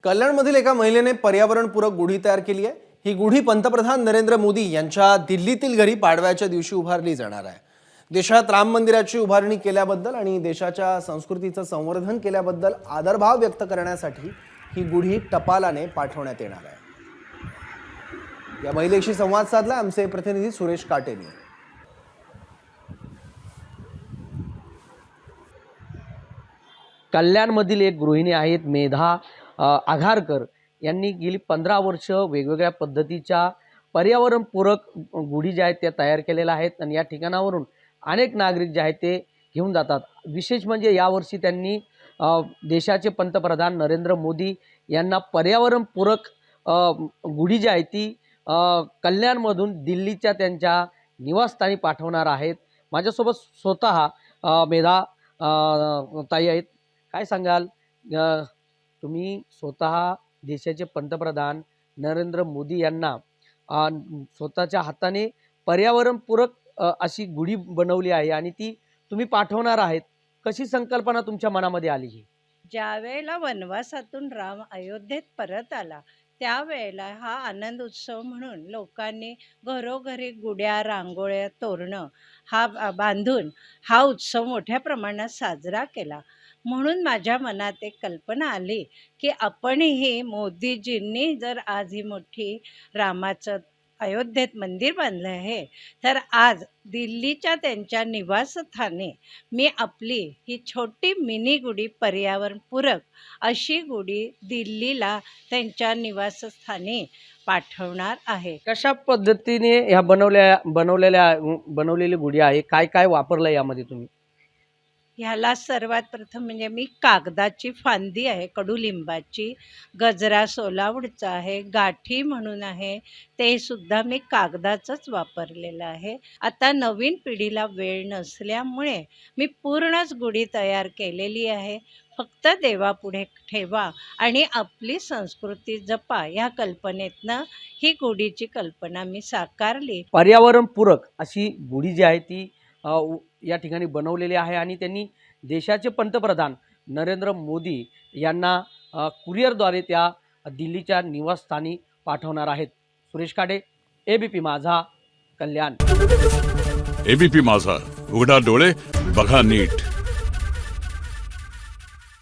कल्याणमधील एका महिलेने पर्यावरणपूरक गुढी तयार केली आहे। ही गुढी पंतप्रधान नरेंद्र मोदी यांच्या दिल्लीतील घरी पाडव्याच्या दिवशी उभारली जाणार आहे। देशात राम मंदिराची उभारणी केल्याबद्दल आणि देशाच्या संस्कृतीचं संवर्धन केल्याबद्दल आदरभाव व्यक्त करण्यासाठी ही गुढी टपालाने पाठवण्यात येणार आहे। या महिलेशी संवाद साधला आमचे प्रतिनिधी सुरेश काटेनी। कल्याणमधील एक गृहिणी आहेत मेधा आघारकर यांनी गेली 15 वर्ष वेगवेगळ्या पद्धतीच्या पर्यावरणपूरक गुढी ज्या आहेत त्या तयार केलेल्या आहेत आणि या ठिकाणावरून अनेक नागरिक जे आहेत ते घेऊन जातात। विशेष म्हणजे यावर्षी त्यांनी देशाचे पंतप्रधान नरेंद्र मोदी यांना पर्यावरणपूरक गुढी जी आहे ती कल्याणमधून दिल्लीच्या त्यांच्या निवासस्थानी पाठवणार आहेत। माझ्यासोबत स्वतः मेधा ताई आहेत। काय सांगाल, तुम्ही स्वतः देशाचे पंतप्रधान नरेंद्र मोदी यांना स्वतःच्या हाताने पर्यावरणपूरक अशी गुढी बनवली आहे आणि ती तुम्ही पाठवणार आहेत। कशी संकल्पना तुमच्या मनामध्ये आली? ही ज्यावेळेला वनवासातून राम अयोध्येत परत आला त्यावेळेला हा आनंद उत्सव म्हणून लोकांनी घरोघरी गुड्या, रांगोळ्या, तोरणं बांधून हा उत्सव मोठ्या प्रमाणात साजरा केला। म्हणून माझ्या मनात एक कल्पना आली की आपणही मोदीजींनी जर आज ही मोठी रामाचं अयोध्येत मंदिर बांधलं आहे तर आज दिल्लीच्या त्यांच्या निवासस्थानी मी आपली ही छोटी मिनी गुढी पर्यावरणपूरक अशी गुढी दिल्लीला त्यांच्या निवासस्थानी पाठवणार आहे। कशा पद्धतीने ह्या बनवलेली गुढी आहे? काय काय वापरलं यामध्ये तुम्ही? ह्याला सर्वात प्रथम म्हणजे मी कागदाची फांदी आहे, कडुलिंबाची, गजरा सोलावडचा आहे, गाठी म्हणून आहे, ते सुद्धा मी कागदाचंच वापरलेलं आहे। आता नवीन पिढीला वेळ नसल्यामुळे मी पूर्णच गुढी तयार केलेली आहे। फक्त देवापुढे ठेवा आणि आपली संस्कृती जपा या कल्पनेतनं ही गुढीची कल्पना मी साकारली। पर्यावरणपूरक अशी गुढी जी आहे ती या ठिकाणी बनवलेली आहे आणि त्यांनी देशाचे पंतप्रधान नरेंद्र मोदी यांना कुरिअरद्वारे त्या दिल्लीच्या निवासस्थानी पाठवणार आहेत। सुरेश काटे, एबीपी माझा, कल्याण। एबीपी माझा, उघडा डोळे बघा नीट।